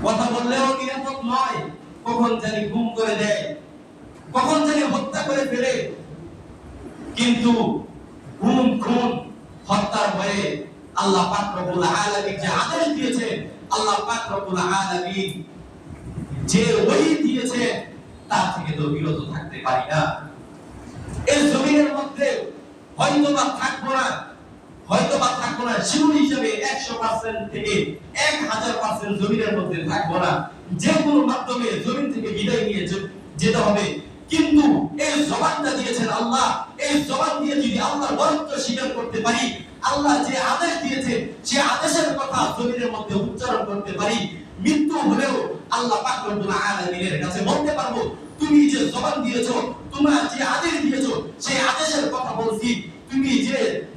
কথা বললেও নিরাপদ নয়, কখন জানি গুম করে দেয়, কখন জানি হত্যা করে ফেলে। কিন্তু গুম খুন হত্যার ভয়ে আল্লাহ পাক রব্বুল আলামিন যে আদেশ দিয়েছেন, আল্লাহ পাক রব্বুল আলামিন যে ওহী দিয়েছে তার থেকে তো বিরত থাকতে পারি না। এই জমিনের মধ্যে হয়তোবা থাকবো না শিশুর হিসেবে 100% থেকে 1000% জমিনের মধ্যে থাকবো না, যে কোনো মাধ্যমে জমিন থেকে বিদায় নিয়ে যেতে হবে। কিন্তু এই জবানটা দিয়েছেন আল্লাহ, এই জবান দিয়ে যদি আল্লাহর বরত্ব স্বীকার করতে পারি, আল্লাহ যে আদেশ দিয়েছে সেই আদেশের কথা জমিনের মধ্যে উচ্চারণ করতে পারি, মৃত্যু হলেও আল্লাহ পাক রব্বুল আলামিনের কাছে বলতে পারবো, তুমি যে জবান দিয়েছো, তোমরা যে আদেশ দিয়েছো, সেই আদেশের কথা বলছি, তুমি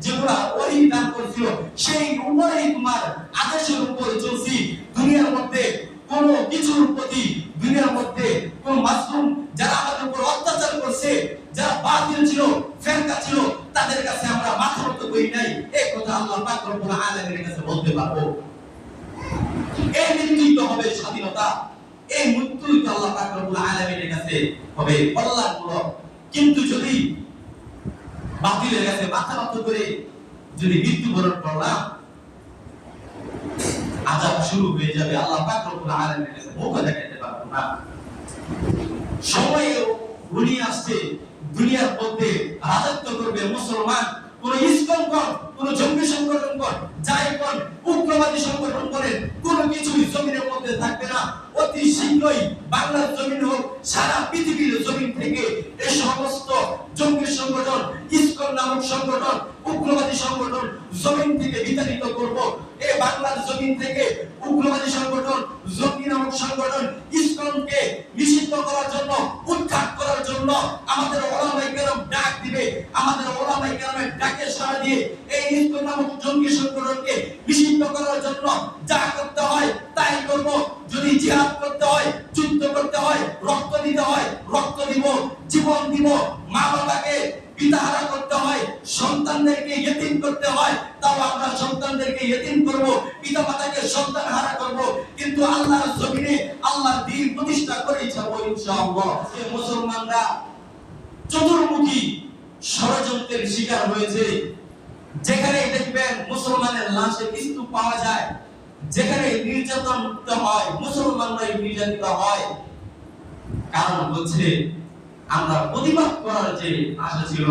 যেগুলা ওহী দান করছো সেই উপরেই তোমার আদেশের উপরে চলছি। দুনিয়ার মধ্যে কোন কিছুর প্রতি, দুনিয়ার মধ্যে কোন মাসুম যারা আমাদের উপর অত্যাচার করছে, যারা বাতিল ছিল, ফেরকা ছিল, তাদের কাছে আমরা মাথা নত করি নাই, এই কথা আল্লাহ পাক রব্বুল আলামিনের কাছে বলতে পারবো। এই মৃত্যুই তো হবে স্বাধীনতা, এই মৃত্যুই তো আল্লাহ পাক রব্বুল আলামিনের কাছে হবে কল্যাণমূলক। কিন্তু যদি বাতিলের কাছে মাথা নত করে যদি মৃত্যুবরণ করলাম, আযাব শুরু হয়ে যাবে, আল্লাহ পাক রব্বুল আলামিনের কাছে মুখ দেখাতে পারবো না। সময় ঘনিয়ে আসছে, দুনিয়ার মধ্যে রাজত্ব করবে মুসলমান। কোন ইসলাম কর, কোন জঙ্গি সংগঠন কর, যাই কর, উগ্রবাদী সংগঠন করেন, কোনো কিছুই জমিনের মধ্যে থাকবে না। অতি শীঘ্রই বাংলার জমিন হোক, সারা পৃথিবীর জমিন থেকে এই সমস্ত জঙ্গি সংগঠন, ইসকন নামক সংগঠন, উগ্রবাদী সংগঠন জমিন থেকে বিতাড়িত করব। এই বাংলার জমিন থেকে উগ্রবাদী সংগঠন, জঙ্গি নামক সংগঠন, ইসকনকে নিষিদ্ধ করার জন্য, উৎখাত করার জন্য আমাদের ওলামায়ে কেরাম ডাক দিবে। আমাদের ওলামায়ে কেরামের ডাকে সাড়া দিয়ে এই ইসকন নামক জঙ্গি সংগঠনকে নিষিদ্ধ করার জন্য যা করতে হয় তাই করব। যদি জিহাদ করতে হয়, যুদ্ধ করতে হয়, রক্ত দিতে হয়, রক্ত দিব, জীবন দিব। মা বাবাকে পিতাহারা করতে হয়, সন্তানদেরকে ইতিম করতে হয়, তাও আমরা সন্তানদেরকে ইতিম করব, পিতা মাতাকে সন্তান হারা করব। কিন্তু আল্লাহর জমিনে আল্লাহর দ্বীন প্রতিষ্ঠা করে যাব ইনশাআল্লাহ। যে মুসলমানরা চতুর্মুখী ষড়যন্ত্রের শিকার হয়েছে, যেখানে দেখবেন মুসলমানের লাশের স্তূপ পাওয়া যায়, যেখানে নির্যাতন হয়, মুসলমানরাই নির্যাতিত হয়। কারণ হচ্ছে আমরা প্রতিবাদ করার যে আশা ছিল,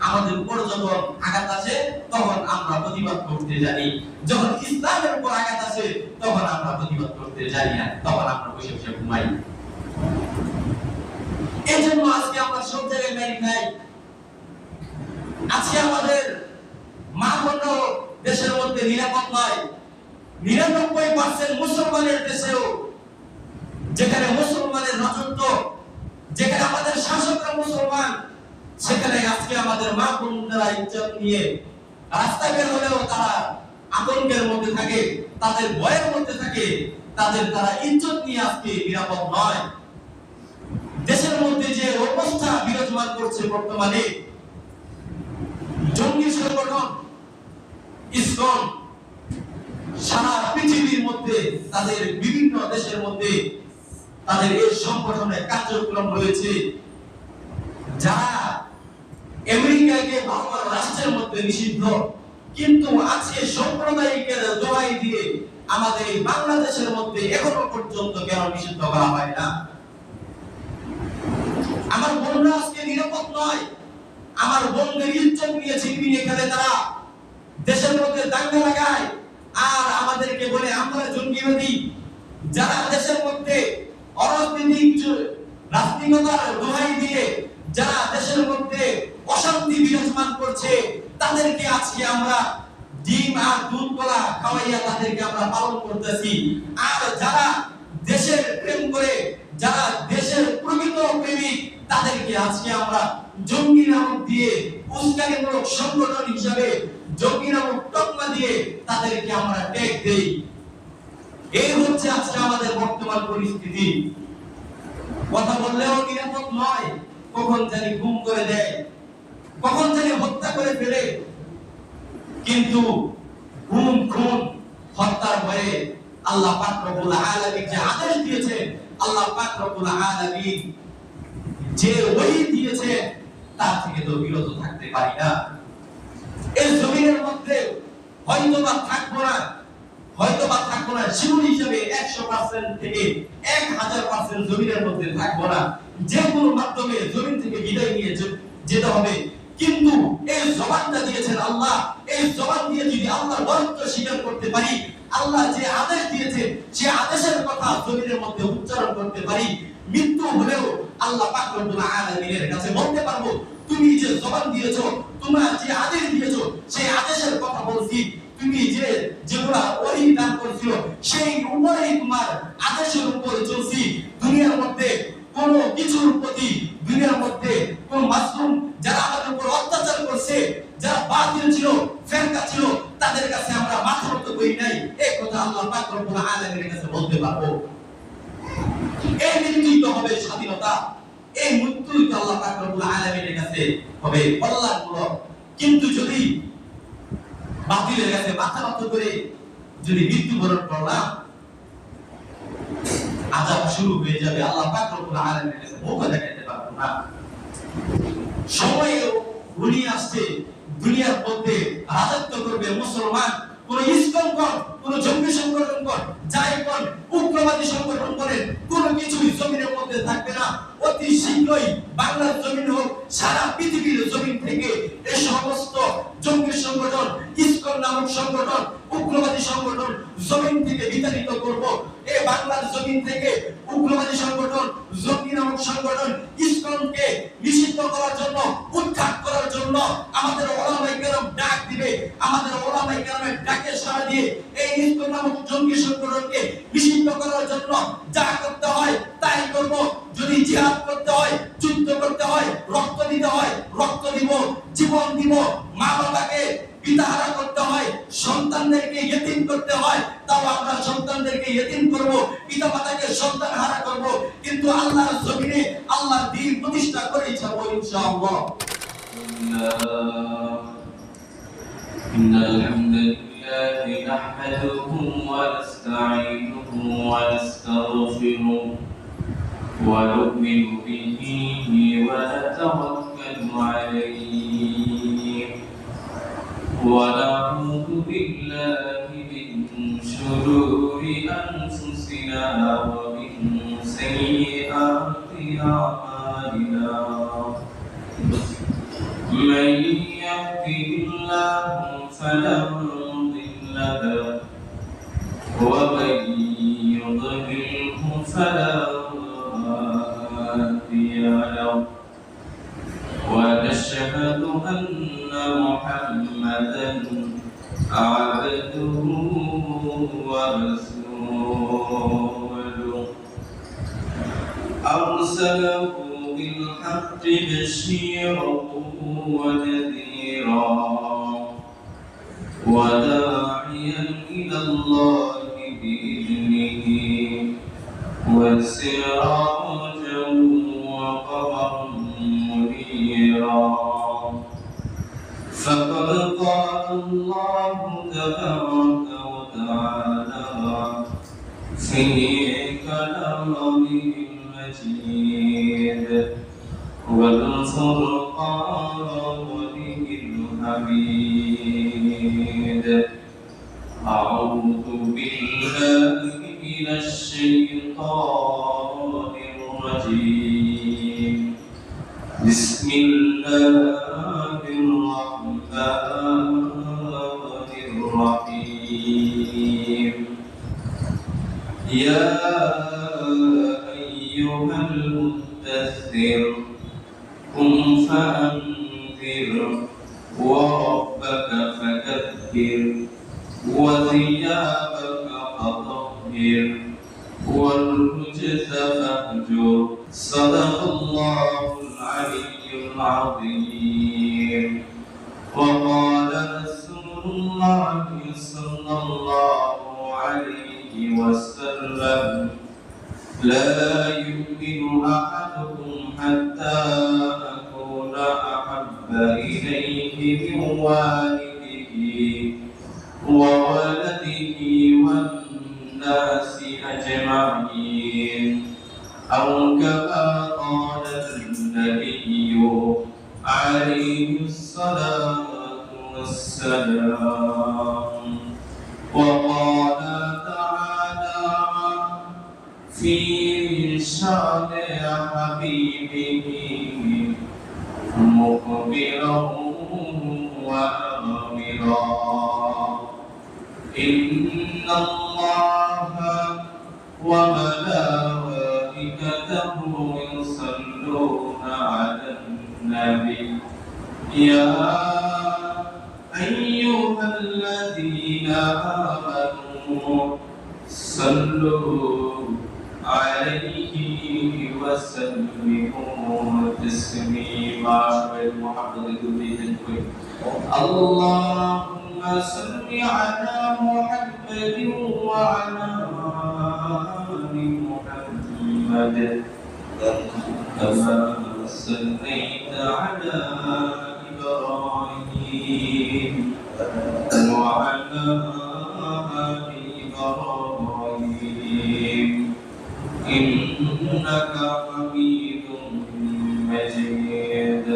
আমাদের উপর যখন আঘাত আসে তখন আমরা প্রতিবাদ করতে জানি, যখন ইসলামের উপর আঘাত আসে তখন আমরা প্রতিবাদ করতে জানি না, তখন আমরা বসে বসে ঘুমাই। এই জন্য আজকে আমরা সব জায়গায় মেরি খাই। আজকে আমাদের মা বোনরা দেশের মধ্যে নিরাপদ নয়। 99% মুসলমানের দেশেও, যেখানে মুসলমানের রাজত্ব, যেখানে আমাদের শাসকরা মুসলমান, সেখানে আজকে আমাদের মা বোনরা ইজ্জত নিয়ে রাস্তায় বের হলেও তারা আতঙ্কের মধ্যে থাকে, তাদের ভয়ের মধ্যে থাকে, তারা ইজ্জত নিয়ে আজকে নিরাপদ নয়। দেশের মধ্যে যে অবস্থা বিরাজমান করছে বর্তমানে, জঙ্গি সংগঠন ইসকন সারা পৃথিবীর মধ্যে, তাদের বিভিন্ন দেশের মধ্যে তাদের এই সংগঠনের কার্যক্রম রয়েছে, যারা আমেরিকাকে বাংলার রাষ্ট্রের মধ্যে নিষিদ্ধ, কিন্তু আজকে সাম্প্রদায়িকের দোহাই দিয়ে আমাদের এই বাংলাদেশের মধ্যে এখনো পর্যন্ত কেন নিষিদ্ধ করা হয় না? আমার বোনরা আজকে নিরাপদ নয়। আমার বোনদের ইজ্জত নিয়ে ছিনিয়ে খেলে তারা, দেশের মধ্যে দাঙ্গা লাগায়, আর আমাদেরকে বলে আমরা জঙ্গিবাদী। যারা দেশের মধ্যে অরাজনৈতিক রাজনীতিকতার দোহাই দিয়ে যারা দেশের মধ্যে অশান্তি বিরাজমান করছে, তাদেরকে আজকে আমরা ডিম আর দুধ কলা খাওয়াইয়া তাদেরকে আমরা পালন করতেছি। আর যারা দেশের প্রেম করে, যারা দেশের প্রকৃত প্রেমিক, তাদেরকে আজকে আমরা জঙ্গি নামক দিয়ে, উস্কানিমূলক সংগঠন হিসাবে জঙ্গি নামক তকমা দিয়ে তাদেরকে আমরা ট্যাগ দেই। এই হচ্ছে আজকে আমাদের বর্তমান পরিস্থিতি। কথা বললেও নিরাপদ নয়, কখন জানি গুম করে দেয়, কখন জানি হত্যা করে ফেলে। কিন্তু গুম খুন হত্যার ভয়ে আল্লাহ পাক রব্বুল আলামিন যে আদেশ দিয়েছেন, আল্লাহ পাক রব্বুল আলামিন যে ওহী দিয়েছেন তার থেকে তো বিরত থাকতে পারি না। এই জমিনের মধ্যে হয়তোবা থাকবো না শিশুর হিসেবে 100% থেকে 1000% জমিনের মধ্যে থাকবো না, যে কোনো মাধ্যমে জমিন থেকে বিদায় নিয়ে যেতে হবে। কিন্তু এই জবানটা দিয়েছেন আল্লাহ, এই জবান দিয়ে যদি আল্লাহর বরত্ব স্বীকার করতে পারি, আল্লাহ যে আদেশ দিয়েছে সে আদেশের কথা জমিনের মধ্যে উচ্চারণ করতে পারি, মৃত্যু হলেও আল্লাহ পাক রব্বুল আলামিনের কাছে বলতে পারবো, তুমি যে জবান দিয়েছো, তোমরা যে আদেশ দিয়েছো, সেই আদেশের কথা বলছি। তুমি যেগুলা ওহী দান করেছিল সেই উপরেই তোমার আদেশের উপর চলছি। দুনিয়ার মধ্যে কোন কিছুর প্রতি, দুনিয়ার মধ্যে কোন মাসলুম যারা আমাদের উপর অত্যাচার করছে, যারা বাতিল ছিল, ফেরকা ছিল, তাদের কাছে আমরা মাথা নত করি নাই, এই কথা আল্লাহ পাক রব্বুল আলামিনের কাছে বলতে পারবো। এই মৃত্যুই তো হবে স্বাধীনতা, এই মৃত্যুই তো আল্লাহ পাক রব্বুল আলামিনের কাছে হবে কল্যাণমূলক। কিন্তু যদি বাতিলের কাছে মাথা নত করে যদি মৃত্যুবরণ করলাম, আযাব শুরু হয়ে যাবে, আল্লাহ পাক রব্বুল আলামিনের কাছে মুখ দেখাতে পারবো না। সময় ঘনিয়ে আসছে, দুনিয়ার মধ্যে রাজত্ব করবে মুসলমান। কোন ইসলাম কর, কোন জঙ্গি সংগঠন কর, যাই কর, উগ্রবাদী সংগঠন করেন, কোন কিছুই জমিনের মধ্যে থাকবে না। অতি শীঘ্রই বাংলার জমিন হোক, সারা পৃথিবীর জমিন থেকে এই সমস্ত জঙ্গি সংগঠন, ইসকন নামক সংগঠন, উগ্রবাদী সংগঠন জমিন থেকে বিতাড়িত করব। এই বাংলার জমিন থেকে উগ্রবাদী সংগঠন, জঙ্গি নামক সংগঠন, ইসকনকে নিষিদ্ধ করার জন্য, উৎখাত করার জন্য আমাদের ওলামায়ে কেরাম ডাক দিবে। আমাদের ওলামায়ে কেরামের ডাকে সাড়া দিয়ে এই ইসকন নামক জঙ্গি সংগঠনকে নিষিদ্ধ করার জন্য যা করতে হয় তাই করব। যদি জিহাদ করতে হয়, যুদ্ধ করতে হয়, রক্ত দিতে হয়, রক্ত দিব, জীবন দিব। মা বাবাকে পিতাহারা করতে হয়, সন্তানদেরকে ইতিম করতে হয়, তাও আমরা সন্তানদেরকে ইতিম করব, পিতা মাতাকে সন্তান হারা করব, কিন্তু আল্লাহর জমিনে আল্লাহর দ্বীন প্রতিষ্ঠা করে যাবো ইনশাআল্লাহ। ইন্নাল হামদুলিল্লাহি নাহমাদুহু ওয়া নাস্তাঈনুহু ওয়া নাস্তাগফিরুহু ওয়া নু'মিnu বিহি ওয়া নাতাওয়াক্কালু আলাইহি ওয়া না'উযু বিল্লাহি মিন শুরুরি আনফুসিনা ওয়া মিন সাইয়্যাতি আ'মালিনা। من يهده الله فلا مضل له ومن يضلله فلا هادي له ونشهد أن محمدا عبده ورسوله أرسله بالحق بشيرا ونذيرا وداعيا إلى الله بإذنه وسراجا وقمرا منيرا. فقد قال الله تبارك وتعالى في كلامه المجيد والفرقان الحميد. أعوذ بالله من الشيطان الرجيم. بسم الله الرحمن الرحيم. يا أيها المدثر قم فأنذر وربك فكبر وثيابك فطهر والرجز فاهجر. صدق الله العلي العظيم. وقال رسول الله صلى الله عليه وسلم لا يؤمن أحدكم حتى أكون أحب إليه من والده وولده والناس أجمعين أو كما قال النبي عليه الصلاة والسلام. وقال تعالى في شأن حبيبه مخبرا وآمرا إن الله وملائكته يصلون على النبي يا أيها الذين آمنوا صلوا عليه وسلموا تسليما. اللهم صل على محمد وعلى آل محمد كما صليت على إبراهيم وعلى آل إبراهيم إنك حميد مجيد.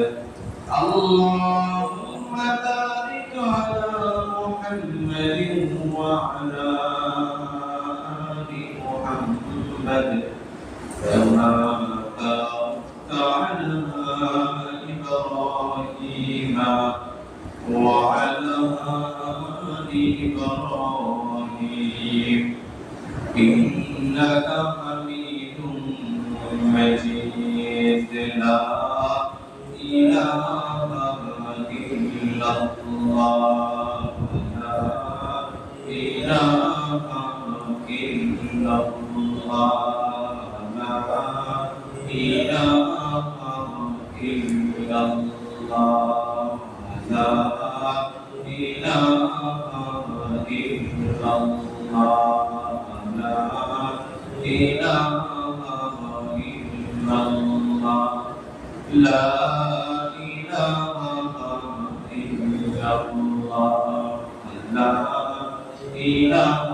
اللهم بارك على محمد وعلى آل محمد كما باركت على إبراهيم وعلى آل إبراهيم إنك حميد مجيد. لا إله إلا الله لا إله إلا الله لا إله إلا الله لا إله إلا الله لا إله إلا الله لا إله إلا الله لا إله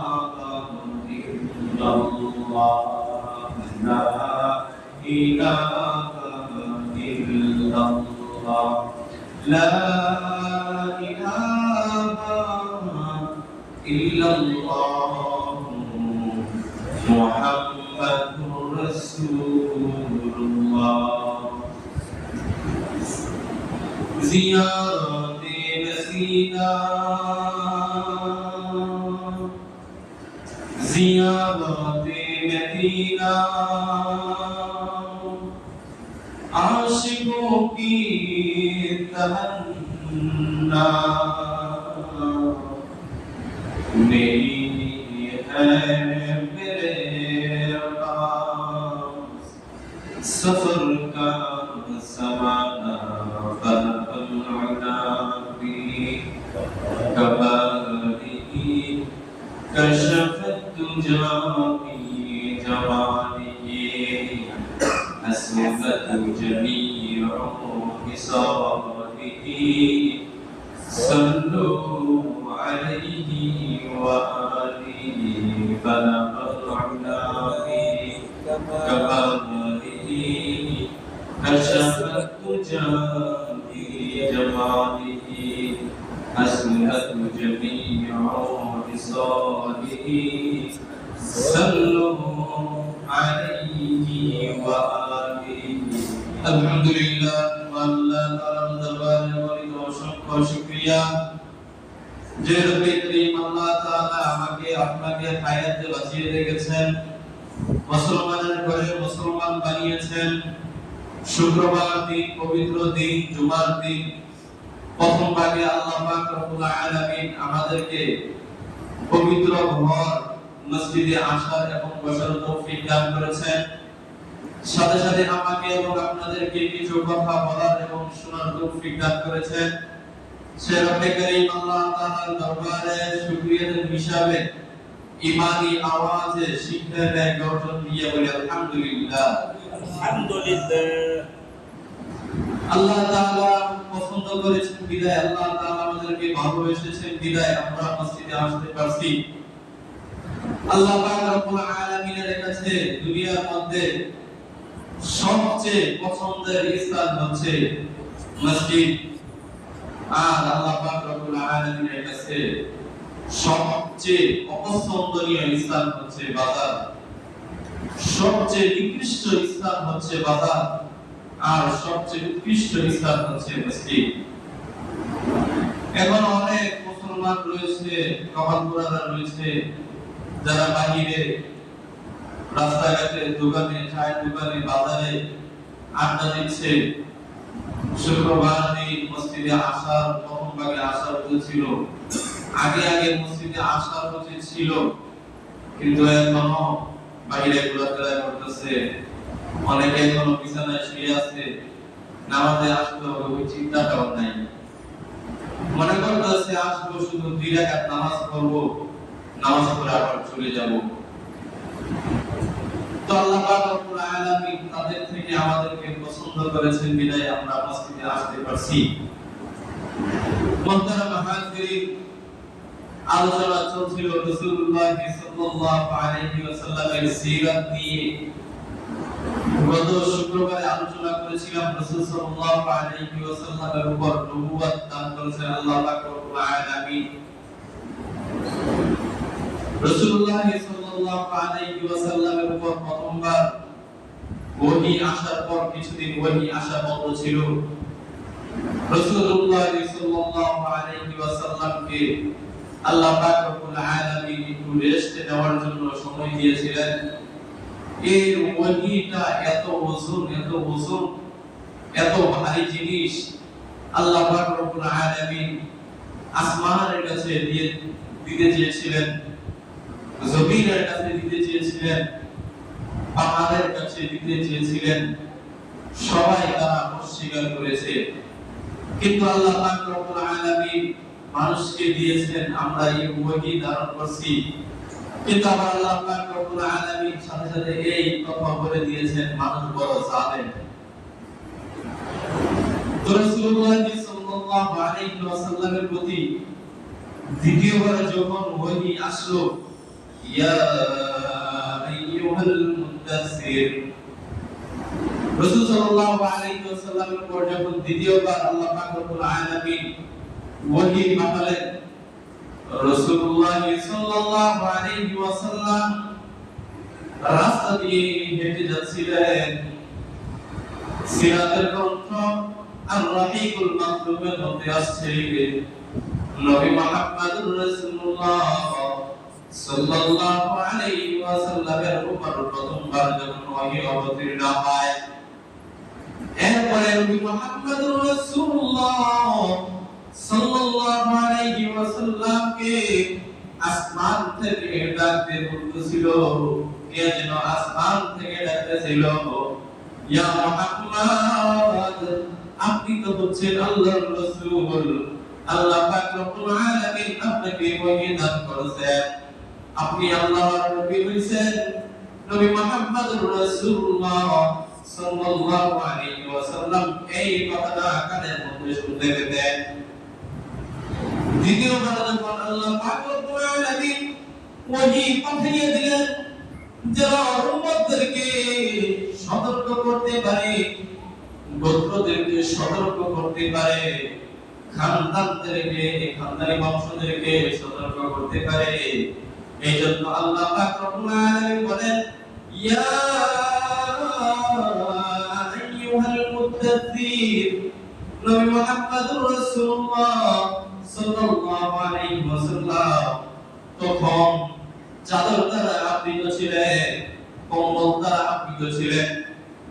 إلا الله لا إله إلا الله لا إله إلا الله محمد رسول الله. زيارة مدينة زيارة مدينة عاشقوں کی تمنا میری ہے میرے پاس سفر کا زمانہ فلق العلا بھی کباری کشفت تجا کی جوانی أسلمت جميع خصاله صلوا عليه وآله بلغ العلا كماله كشفت تجا في جماله أسلمت جميع خصاله صلوا عليه وآله. الحمد لله والله تعالى দরবারে মরিদ অসংখ্য শুকরিয়া যে রব্বুল করিম আল্লাহ তাআলা আমাকে আপনাকে হায়াতে বাঁচিয়ে রেখেছেন, মুসলমানের ঘরে মুসলমান বানিয়েছেন। শুক্রবার দিন, পবিত্র দিন, জুমার দিন, প্রথম ভাগে আল্লাহ পাক রব্বুল আলামিন আমাদেরকে পবিত্র ঘর মসজিদে আসার এবং বসার তৌফিক দান করেছেন। সাথে সাথে আমাকে এবং আপনাদেরকে কিছু কথা বলার এবং শোনার তৌফিক দান করেছেন। সে রব্বে করিম আল্লাহ তাআলার দরবারে শুকরিয়ার হিসাবে ঈমানি আওয়াজে শিক্ষার এক গর্জন দিয়ে বলি আলহামদুলিল্লাহ। আলহামদুলিল্লাহ। আল্লাহ তাআলা পছন্দ করেছেন বিদায়, আল্লাহ তাআলা আমাদেরকে ভালোবেসেছেন বিদায় আমরা মসজিদে আসতে পারছি। আল্লাহ পাক রব্বুল আলামিনের কাছে দুনিয়ার মধ্যে সবচেয়ে পছন্দের স্থান হচ্ছে মসজিদ, আর আল্লাহ পাক রব্বুল আলামিনের কাছে সবচেয়ে অপছন্দনীয় স্থান হচ্ছে বাজার, সবচেয়ে নিকৃষ্ট স্থান হচ্ছে বাজার, আর সবচেয়ে উৎকৃষ্ট স্থান হচ্ছে মসজিদ। এখন অনেক মুসলমান রয়েছে, কপালপুরারা রয়েছে, যারা বাহিরে রাস্তাঘাটে, দোকানে, চায়ের দোকানে, বাজারে আড্ডা দিচ্ছে। শুক্রবার দিন মসজিদে আসার প্রথম ভাগে আসার উচিত ছিল, আগে আগে মসজিদে আসার উচিত ছিল, কিন্তু এখনো বাইরে ঘোরাফেরা করতেছে। অনেকে এখনো বিছানায় শুয়ে আছে, নামাজে আসতে হবে ওই চিন্তাটাও নাই। মনে করতেছে আসবো শুধু 2 রাকাত নামাজ পড়বো, নামাজ পড়ে আবার চলে যাব। তো আল্লাহ পাক রব্বুল আলামিন তাদের থেকে আমাদেরকে পছন্দ করেছেন বিধায় আমরা মসজিদে আসতে পারছি। মুহতারাম হাজিরিন, আলোচনা চলছিল রাসূলুল্লাহ সাল্লাল্লাহু আলাইহি ওয়াসাল্লামের সিরাত নিয়ে। গত শুক্রবারে আলোচনা করেছিলাম রাসূল সাল্লাল্লাহু আলাইহি ওয়াসাল্লামের উপর নবুয়ত দান করেছেন আল্লাহ পাক রব্বুল আলামিন। রাসূলুল্লাহ সাল্লাল্লাহু আলাইহি ওয়াসাল্লামের উপর প্রথমবার ওহী আসার পর কিছুদিন ওহী আসা বন্ধ ছিল। রাসূলুল্লাহ সাল্লাল্লাহু আলাইহি ওয়াসাল্লামকে আল্লাহ পাক রব্বুল আলামিন একটু রেস্ট নেওয়ার জন্য সময় দিয়েছিলেন। এই ওহীটা এত ওজন, এত ভারী জিনিস আল্লাহ পাক রব্বুল আলামিন আসমানের কাছে দিতে চেয়েছিলেন, জমিনের কাছে দিতে চেয়েছিলেন, পাহাড়ের কাছে দিতে চেয়েছিলেন। সবাই তারা অস্বীকার করেছে, কিন্তু আল্লাহ পাক রব্বুল আলামিন মানুষকে দিয়েছেন। আমরা এই ওহী ধারণ করছি, কিন্তু আবার আল্লাহ পাক রব্বুল আলামিন সাথে সাথে এই কথা বলে দিয়েছেন মানুষ বড় জালেম। তো রাসূলুল্লাহ সাল্লাল্লাহু আলাইহি ওয়াসাল্লামের প্রতি দ্বিতীয়বার যখন ওহী আসলো, ইয়া আইয়ুহাল মুদাসসির, রাসূল সাল্লাল্লাহু আলাইহি ওয়াসাল্লামের পর যখন দ্বিতীয়বার আল্লাহ পাক রব্বুল আলামিন ওহী পাঠালেন, রাসূলুল্লাহ সাল্লাল্লাহু আলাইহি ওয়াসাল্লাম রাস্তা দিয়ে হেঁটে যাচ্ছিলেন। সিরাতের গ্রন্থ আর-রাহিকুল মাকতুমের মধ্যে আসছে নবী মুহাম্মদুর রাসূলুল্লাহ সাল্লাল্লাহু আলাইহি ওয়াসাল্লামের উপর প্রথমবার যখন ওহী অবতীর্ণ হয়, এরপরে নবী মুহাম্মদুর রাসূলুল্লাহ সাল্লাল্লাহু আলাইহি ওয়াসাল্লামকে আসমান থেকে ডাকতে বলতেছিল। কে যেন আসমান থেকে ডাকতেছিল, ইয়া মুহাম্মদ, আপনি তো হচ্ছেন আল্লাহর রাসূল, আল্লাহ পাক রব্বুল আলামিন আপনাকে ওহী দান করেছেন, আপনি আল্লাহর নবী হইছেন। নবী মুহাম্মদুর রাসূলুল্লাহ সাল্লাল্লাহু আলাইহি ওয়াসাল্লাম এই কথাটা কানের মধ্যে শুনতে পেতেন। দ্বিতীয়বার যখন আল্লাহ পাক রব্বুল আলামিন ওহী পাঠিয়ে দিলেন, যারা উম্মতদেরকে সতর্ক করতে পারে, গোত্রদেরকে সতর্ক করতে পারে, খানদানি বংশদেরকে সতর্ক করতে পারে, এই জন্য আল্লাহ পাক রব্বুল আলামিন বলেন, ইয়া আইয়ুহাল মুদাসসির, নবী মুহাম্মদুর রাসূলুল্লাহ সাল্লাল্লাহু আলাইহি ওয়াসাল্লাম তখন চাদর দ্বারা আবৃত ছিলেন, কম্বল দ্বারা আবৃত ছিলেন।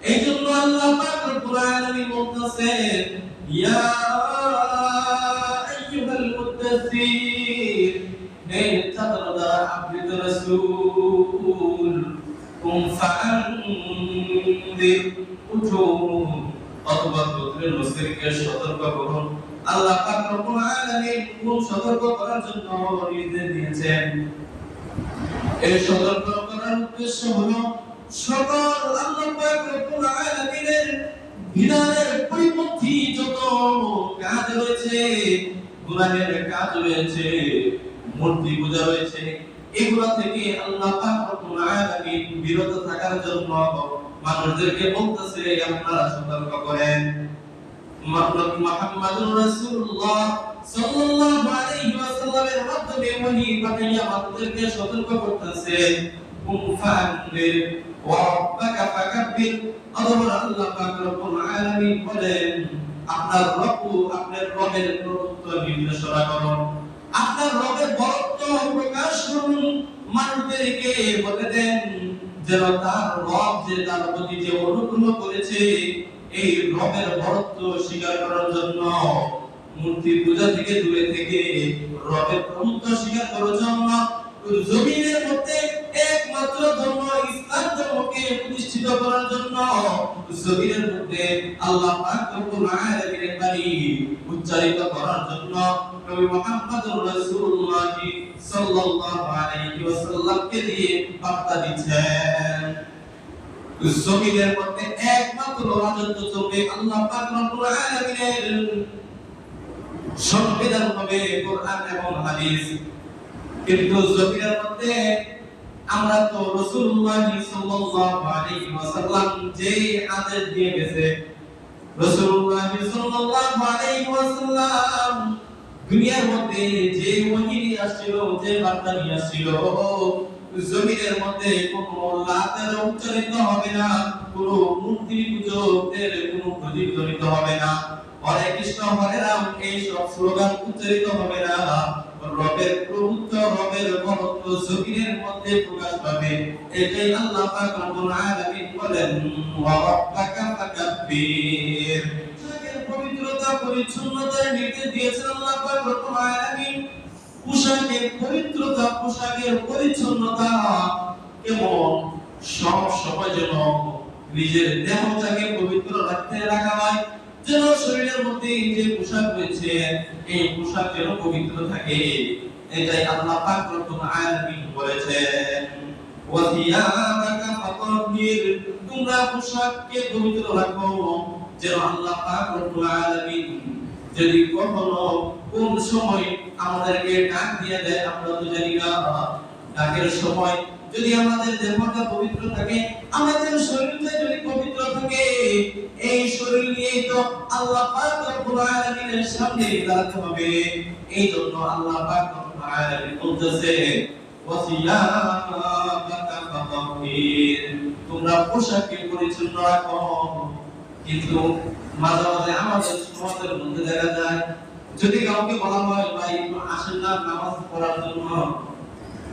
এই জন্য আল্লাহ পাক রব্বুল আলামিন বলতেছেন, ইয়া আইয়ুহাল মুদাসসির, হে চাদর দ্বারা আবৃত রাসূল, কুম ফাআনদির, উঠো অথবা গোত্রের লোকদেরকে সতর্ক করুন। আল্লাহ পাক রব্বুল আলামিন কোন সতর্ক করার জন্য নির্দেশ দিয়েছেন। এই সতর্ক করার উদ্দেশ্য হলো সকল আল্লাহ পাক রব্বুল আলামিনের বিধানের পরিপন্থী যত কাজ রয়েছে, গুনাহের কাজ রয়েছে, মূর্তি পূজা রয়েছে, এগুলো থেকে আল্লাহ পাক রব্বুল আলামিন বিরত থাকার জন্য মানুষদেরকে বলতেছে আপনারা সতর্ক করেন। মুহাম্মাদুর রাসূলুল্লাহ সাল্লাল্লাহু আলাইহি ওয়াসাল্লামের মাধ্যমে ওহী পাঠাইয়া মানুষদেরকে সতর্ক করতেছে কুম ফাআনদির ওয়া রাব্বাকা ফাকাব্বির। আল্লাহ পাক রব্বুল আলামিন বলেন আপনার রবের প্রভুত্ব নির্দেশনা করুন, আপনার রবের বরত্ব প্রকাশ করুন, মানুষদেরকে বলে দেন যেন তার রব যে তার প্রতি যে অনুগ্রহ করেছে এই রবের বরত্ব স্বীকার করার জন্য, মূর্তি পূজা থেকে দূরে থেকে রবের প্রভুত্ব স্বীকার করার জন্য জমিনের মধ্যে একমাত্র ধর্ম ইসলাম ধর্মকে প্রতিষ্ঠিত করার জন্য জমিনের মধ্যে আল্লাহ পাক রব্বুল আলামিনের বাণী উচ্চারিত করার জন্য নবী মুহাম্মদুর রাসূলুল্লাহ সাল্লাল্লাহু আলাইহি ওয়াসাল্লামকে দিয়ে বার্তা দিচ্ছেন। জমিনের মধ্যে একমাত্র রাজত্ব চলবে আল্লাহ পাক রব্বুল আলামিনের সংবিধান হবে কোরআন এবং হাদিস। কিন্তু জমিনের মধ্যে আমরা তো রাসূলুল্লাহ সাল্লাল্লাহু আলাইহি ওয়াসাল্লাম যে আদেশ দিয়ে গেছে, রাসূলুল্লাহ সাল্লাল্লাহু আলাইহি ওয়াসাল্লাম দুনিয়ার মধ্যে যে ওহী আসছিল, যে বার্তা নিয়ে আসছিল, জমিনের মধ্যে কোনো লাতের উচ্চারিত হবে না, কোনো মূর্তি পূজকদের কোনো প্রতিধ্বনিত হবে না, হরে কৃষ্ণ হরে রাম এই সব স্লোগান উচ্চারিত হবে না। রবের প্রভুত্ব রবের বরত্ব জমিনের মধ্যে প্রকাশ পাবে। এটাই আল্লাহ পাক রব্বুল আলামিন বলেন ওয়া রাব্বাকা ফাকাব্বির। পবিত্রতা পরিচ্ছন্নতার নির্দেশ দিয়েছেন আল্লাহ পাক রব্বুল আলামিন। পোশাকের পবিত্রতা পোশাকের পরিচ্ছন্নতা কেমন সব সময় যেন নিজের দেহটাকে পবিত্র রাখা হয়, যেন শরীরের মধ্যে যে পোশাক রয়েছে এই পোশাক যেন পবিত্র থাকে। এটাই আল্লাহ পাক রব্বুল আলামিন বলেছেন ওয়া থিয়াবাকা ফাতাহহির, তোমরা পোশাককে পবিত্র রাখো। যেন আল্লাহ পাক রব্বুল আলামিন যদি কখনো কোন সময় আমাদেরকে ডাক দিয়ে দেয় আমরা তো জানি না, ডাকের সময় যদি আমাদের দেহটা পবিত্র থাকে, আমাদের শরীরটা যদি পবিত্র থাকে, এই শরীর নিয়ে তো আল্লাহ পাক রব্বুল আলামিনের সামনে দাঁড়াতে হবে। এই জন্য আল্লাহ পাক রব্বুল আলামিন বলতেছে ওয়াসিয়াবাকা ফাতাহহির, তোমরা পোশাককে পরিচ্ছন্ন রাখো। কিন্তু মাঝে মাঝে আমাদের সমাজের মধ্যে দেখা যায় যদি কাউকে বলা হয় ভাই একটু আসেন না নামাজ পড়ার জন্য,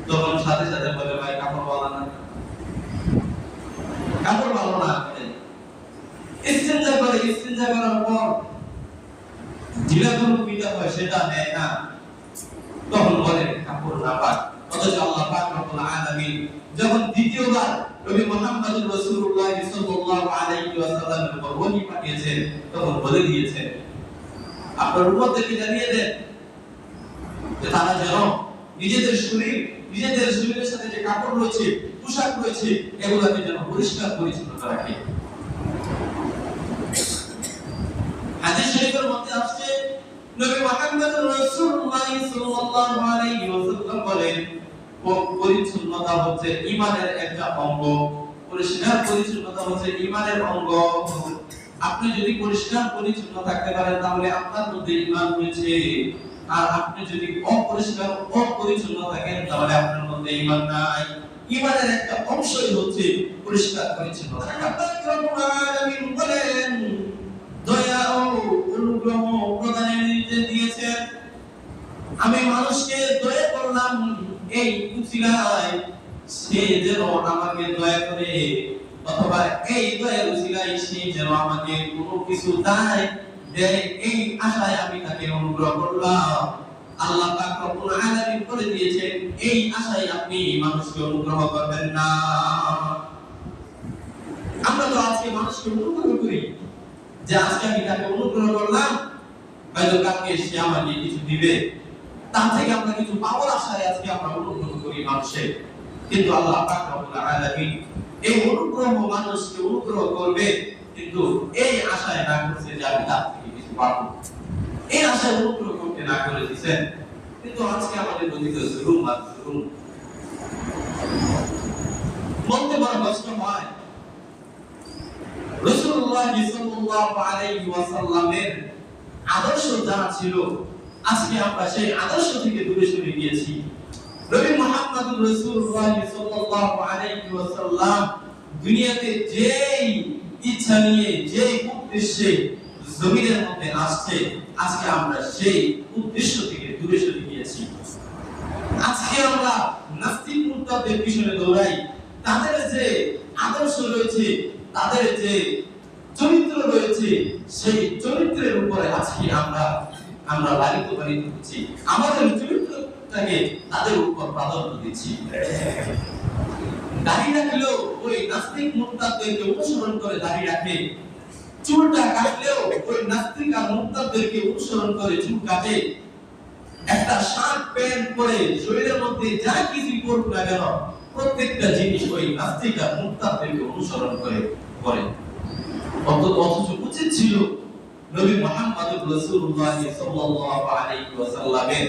তখন সাথে সাথে বলে ভাই কাপড় ভালো না, কাপড় ভালো না। ইস্তেঞ্জা করার পর যেটা কোনো পিতা হয় সেটা নেয় না, তখন বলে কাপড় না পাক। অথচ আল্লাহ পাক রব্বুল আলামিন যখন দ্বিতীয়বার নবী মুহাম্মদুর রাসূলুল্লাহ সাল্লাল্লাহু আলাইহি ওয়াসাল্লামের উপর ওহী পাঠিয়েছেন, তখন বলে দিয়েছেন আপনার উম্মতদেরকে জানিয়ে দেন যে তারা যেন নিজেদের শরীরের সাথে যে কাপড় রয়েছে পোশাক রয়েছে এগুলোকে যেন পরিষ্কার পরিচ্ছন্ন রাখে। হাদিস শরীফের মধ্যে আসছে নবী মুহাম্মদুর রাসূলুল্লাহ সাল্লাল্লাহু আলাইহি ওয়াসাল্লাম বলেন পরিচ্ছন্নতা হচ্ছে ঈমানের একটা অঙ্গ, পরিষ্কার পরিচ্ছন্নতা হচ্ছে ঈমানের অঙ্গ। আপনি যদি পরিষ্কার পরিচ্ছন্ন থাকতে পারেন তাহলে আপনার মধ্যে ঈমান রয়েছে, আর আপনি যদি অপরিষ্কার অপরিচ্ছন্ন থাকেন তাহলে আপনার মধ্যে ঈমান নাই। ঈমানের একটা অংশই হচ্ছে পরিষ্কার পরিচ্ছন্ন থাকা। রব্বুল আলামিন বলেন দয়া ও অনুগ্রহ প্রদানের নির্দেশ দিয়েছেন, আমি মানুষকে দয়া করলাম এই উসিলায় সে যেন আমাকে দয়া করে, অথবা এই দয়ার উসিলায় সে যেন আমাকে কোনো কিছু দেয় এই আশায় আমি তাকে অনুগ্রহ করলাম। আল্লাহ পাক রব্বুল আলামিন করে দিয়েছেন এই আশায় আপনি মানুষকে অনুগ্রহ করবেন না। আমরা তো আজকে মানুষকে অনুগ্রহ করি যে আজকে আমি তাকে অনুগ্রহ করলাম, হয়তো কালকে সে আমাকে কিছু দিবে, তার থেকে আমরা কিছু পাওয়ার আশায় আজকে আমরা অনুগ্রহ করি মানুষের। কিন্তু আল্লাহ পাক রব্বুল আলামিন এই অনুগ্রহ মানুষকে অনুগ্রহ করবে, কিন্তু এই আশায় না করছে যে আমি তার থেকে কিছু পাবো, এই আশায় অনুগ্রহ করতে না করে দিয়েছেন। কিন্তু আজকে আমাদের নদীতে জুলুম আর জুলুম, বলতে বড় কষ্ট হয়। রাসূলুল্লাহ সাল্লাল্লাহু আলাইহি ওয়াসাল্লামের আদর্শ যা ছিল, আজকে আমরা সেই আদর্শ থেকে দূরে সরে গিয়েছি। নবী মুহাম্মদুর রাসূলুল্লাহ সাল্লাল্লাহু আলাইহি ওয়াসাল্লাম দুনিয়াতে যেই ইচ্ছা নিয়ে যেই উদ্দেশ্যে জমিনের মধ্যে আসছে, আজকে আমরা সেই উদ্দেশ্য থেকে দূরে সরে গিয়েছি। আজকে আমরা নাস্তিক মুরতাদদের পিছনে দৌড়াই। তাদের যে আদর্শ রয়েছে, তাদের যে চরিত্র রয়েছে, সেই চরিত্রের উপরে আজকে আমরা লালিত পালিত হচ্ছি। আমাদের চরিত্রটাকে তাদের উপর প্রাধান্য দিচ্ছি। দাড়ি রাখলেও ওই নাস্তিক মুরতাদদেরকে অনুসরণ করে দাড়ি রাখে, চুলটা কাটলেও ওই নাস্তিক আর মুরতাদদেরকে অনুসরণ করে চুল কাটে। একটা শার্ট প্যান্ট পরে শরীরের মধ্যে যা কিছু করুক না কেন, প্রত্যেকটা জিনিস ওই নাস্তিক আর মুরতাদদেরকে অনুসরণ করে। অথচ উচিত ছিল নবী মুহাম্মদ রাসূলুল্লাহ সাল্লাল্লাহু আলাইহি ওয়াসাল্লামের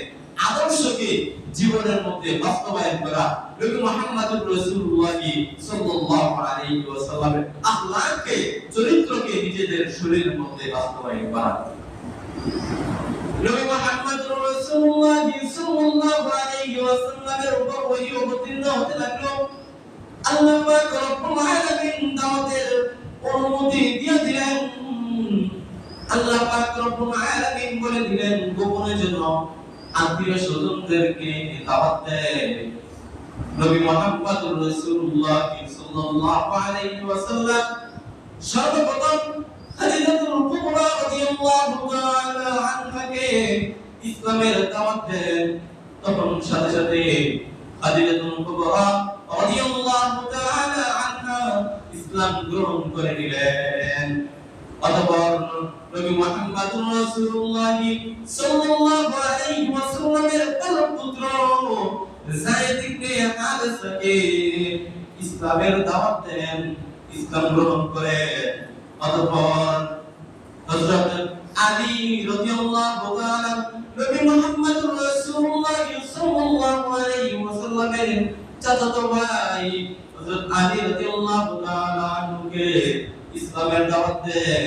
আদর্শকে জীবনের মধ্যে বাস্তবায়ন করা, নবী মুহাম্মদ রাসূলুল্লাহ সাল্লাল্লাহু আলাইহি ওয়াসাল্লামের আখলাককে, চরিত্রকে নিজেদের শরীরের মধ্যে বাস্তবায়ন করা। নবী মুহাম্মদ রাসূলুল্লাহ সাল্লাল্লাহু আলাইহি ওয়াসাল্লামের উপর ওহী অবতীর্ণ হতে লাগলো। আল্লাহ পাক রব্বুল আলামিন দাওয়াতের অনুমতি দিয়ে দিলেন। আল্লাহ পাক রব্বুল আলামিন বলে দিলেন গোপনে যেন আত্মীয় স্বজনদেরকে দাওয়াত দেয়। নবী মুহাম্মদ রাসূলুল্লাহ সাল্লাল্লাহু আলাইহি ওয়াসাল্লাম সর্বপ্রথম খাদিজাতুল কুবরা রাদিয়াল্লাহু তাআলা আনহাকে ইসলামের দাওয়াত দেন। তখন সাথে সাথে খাদিজাতুল কুবরা রাদিয়াল্লাহু তাআলা আনহা ইসলাম গ্রহণ করে নিলেন। অতঃপর নবী মুহাম্মদ রাসূলুল্লাহ সাল্লাল্লাহু আলাইহি ওয়াসাল্লামের পুত্র যায়েদ ইবনে হারেসাকে ইসলামের দাওয়াত দেন, ইসলাম গ্রহণ করে। অতঃপর হযরত আলী রাদিয়াল্লাহু তাআলা নবী মুহাম্মদ রাসূলুল্লাহ সাল্লাল্লাহু আলাইহি ওয়াসাল্লামের চাচাতো ভাই হযরত আলী রাদিয়াল্লাহু তাআলা আনহুকে ইসলামের দাওয়াত দেন,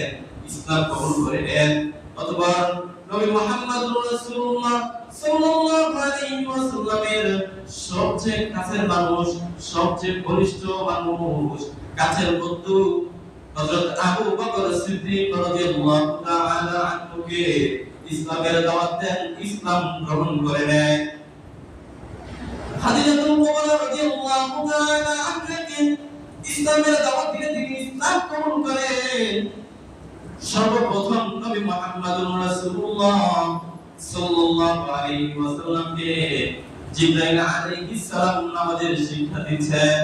ইসলাম কবুল করে নেন। অতঃপর নবী মুহাম্মদ রাসূলুল্লাহ সাল্লাল্লাহু আলাইহি ওয়াসাল্লামের সবচেয়ে কাছের মানুষ, সবচেয়ে ঘনিষ্ঠ মানুষ, কাছের বন্ধু হযরত আবু বকর সিদ্দিক রাদিয়াল্লাহু তাআলা আনহুকে ইসলামের দাওয়াত দেন, ইসলাম গ্রহণ করে নেন। খাদিজাতুল কুবরা রাদিয়াল্লাহু তাআলা আনহাকে ইসলামের দাওয়াত দিয়ে তিনি ইসলাম কবুল করেন। সর্বপ্রথম নবী মুহাম্মদ রাসূলুল্লাহ সাল্লাল্লাহু আলাইহি ওয়াসাল্লামকে জিবরাইল আলাইহিস সালাম নামাজের শিক্ষা দিয়েছেন।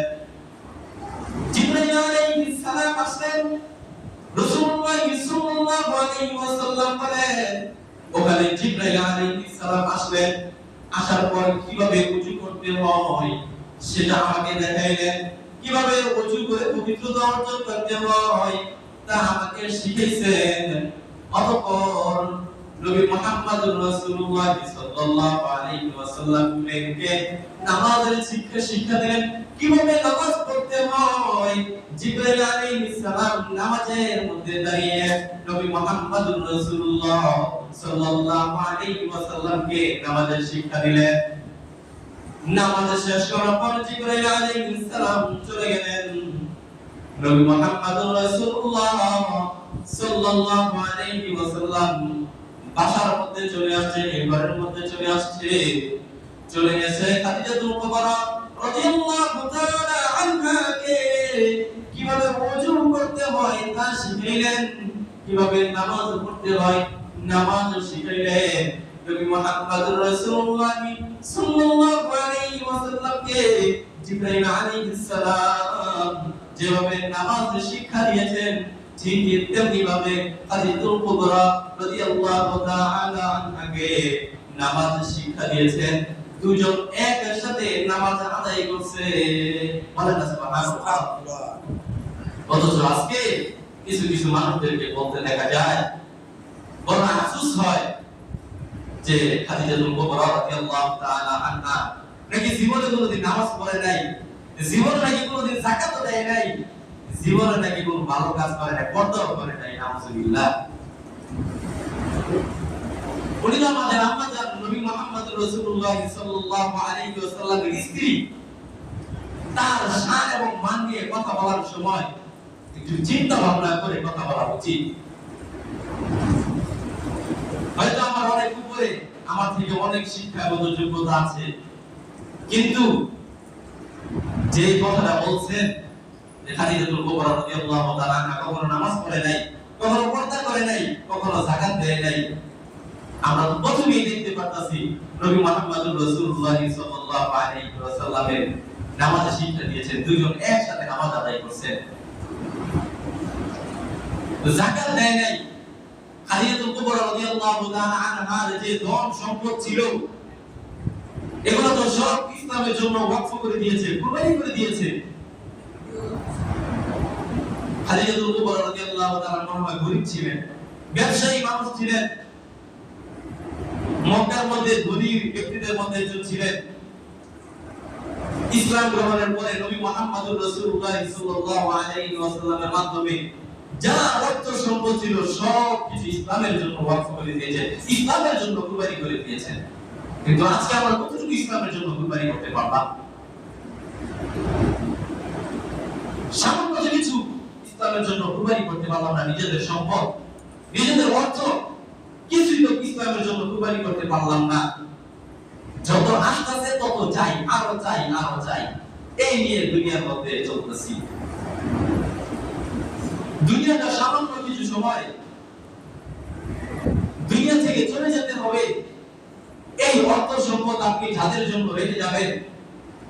জিবরাইল আলাইহিস সালাম আসলেন, রাসূলুল্লাহ সাল্লাল্লাহু আলাইহি ওয়াসাল্লাম বলেন, ওখানে জিবরাইল আলাইহিস সালাম আসলেন। আসার পর কিভাবে ওযু করতে হয় সেটা আমাকে দেখাইলেন, কিভাবে ওযু করে পবিত্রতা অর্জন করতে হয় তা আমাকে শিখিয়েছেন। অতঃপর নবী মুহাম্মদ রাসূলুল্লাহ সাল্লাল্লাহু আলাইহি ওয়াসাল্লামকে নামাজের শিক্ষা দিলেন, কিভাবে নামাজ পড়তে হয়। জিবরাইল আলাইহিস সালাম নামাজের মধ্যে দাঁড়িয়ে নবী মুহাম্মদ রাসূলুল্লাহ সাল্লাল্লাহু আলাইহি ওয়াসাল্লামকে নামাজের শিক্ষা দিলেন। নামাজ শেষ করার পর জিবরাইল আলাইহিস সালাম চলে গেলেন। নবী মুহাম্মদ রাসূলুল্লাহ সাল্লাল্লাহু আলাইহি ওয়াসাল্লাম বাসার মধ্যে চলে আসছে, ঘরের মধ্যে চলে আসছে। চলে গেছে খাদিজাতুল কুবরা রাদিয়াল্লাহু তাআলা আনহাকে কিভাবে ওযু করতে হয় তা শিখাইলেন, কিভাবে নামাজ পড়তে হয় নামাজ শিখাইলেন। নবী মুহাম্মদ রাসূলুল্লাহ সাল্লাল্লাহু আলাইহি ওয়াসাল্লামকে জিবরাইল আলাইহিস সালাম যেভাবে নামাজ শিক্ষা দিয়েছেন, ঠিক তেমনি ভাবে খাদিজাতুল কুবরা রাদিয়াল্লাহু তাআলা আনহাকে নামাজ শিক্ষা দিয়েছেন। দুজন একসাথে নামাজ আদায় করছে। বলেন সুবহানাল্লাহ। অথচ আজকে কিছু কিছু মানুষদেরকে বলতে দেখা যায়, বড় আফসোস হয় যে খাদিজাতুল কুবরা রাদিয়াল্লাহু তাআলা আনহা নাকি জীবনে কোনোদিন নামাজ পড়ে নাই, জীবনে নাকি কোনোদিন যাকাতও দেয় নাই, জীবনে নাকি কোনো ভালো কাজ করে নাই, পর্দাও করে নাই, নাউজুবিল্লাহ। উনি তো আমাদের আম্মাজান নবী মুহাম্মদ রাসূলুল্লাহ সাল্লাল্লাহু আলাইহি ওয়াসাল্লামের স্ত্রী। তার শান এবং মান নিয়ে কথা বলার সময় একটু চিন্তা ভাবনা করে কথা বলা উচিত। হয়তো আমার অনেক উপরে, আমার থেকে অনেক শিক্ষাগত যোগ্যতা আছে, কিন্তু যে কথাটা বলছেন যে খাদিজাতুল কুবরা রাদিয়াল্লাহু তাআলা আনহা কখনো নামাজ পড়ে নাই, কখনো পর্দা করে নাই, কখনো যাকাত দেয় নাই। আমরা প্রথমেই দেখতে পাচ্ছি নবী মুহাম্মদুর রাসূলুল্লাহ সাল্লাল্লাহু আলাইহি ওয়াসাল্লামের নামাজের শিক্ষা দিয়েছেন, দুইজন একসাথে নামাজ আদায় করছেন। যাকাত দেয় নাই। খাদিজাতুল কুবরা রাদিয়াল্লাহু তাআলা আনহার যে ধন সম্পদ ছিল, এগুলো তো সব ইসলামের জন্য ওয়াকফ করে দিয়েছে, কুরবানি করে দিয়েছে। খাদিজাতুল কুবরা রাদিয়াল্লাহু তাআলা মনে হয় গরীব ছিলেন, ব্যবসায়ী মানুষ ছিলেন, মক্কার মধ্যে ধনী ব্যক্তিদের মধ্যে একজন ছিলেন। ইসলাম গ্রহণের পরে নবী মুহাম্মদুর রাসূলুল্লাহ সাল্লাল্লাহু আলাইহি ওয়াসাল্লামের মাধ্যমে যা অর্থ সম্পদ ছিল সব কিছু ইসলামের জন্য ওয়াকফ করে দিয়েছেন, ইসলামের জন্য কুরবানি করে দিয়েছেন। কিন্তু আজকে আমরা কতটুকু ইসলামের জন্য কুরবানি করতে পারলাম? সামান্য কিছু ইসলামের জন্য কুরবানি করতে পারলাম না। নিজেদের সম্পদ, নিজেদের অর্থ কিছুই তো ইসলামের জন্য কুরবানি করতে পারলাম না। যত আসতেছে তত চাই, আরো চাই, আরো চাই, এই নিয়ে দুনিয়ার মধ্যে চলতেছি। দুনিয়াটা সামান্য কিছু সময়, দুনিয়া থেকে চলে যেতে হবে। এই অর্থ সম্পদ আপনি যাদের জন্য রেখে যাবেন,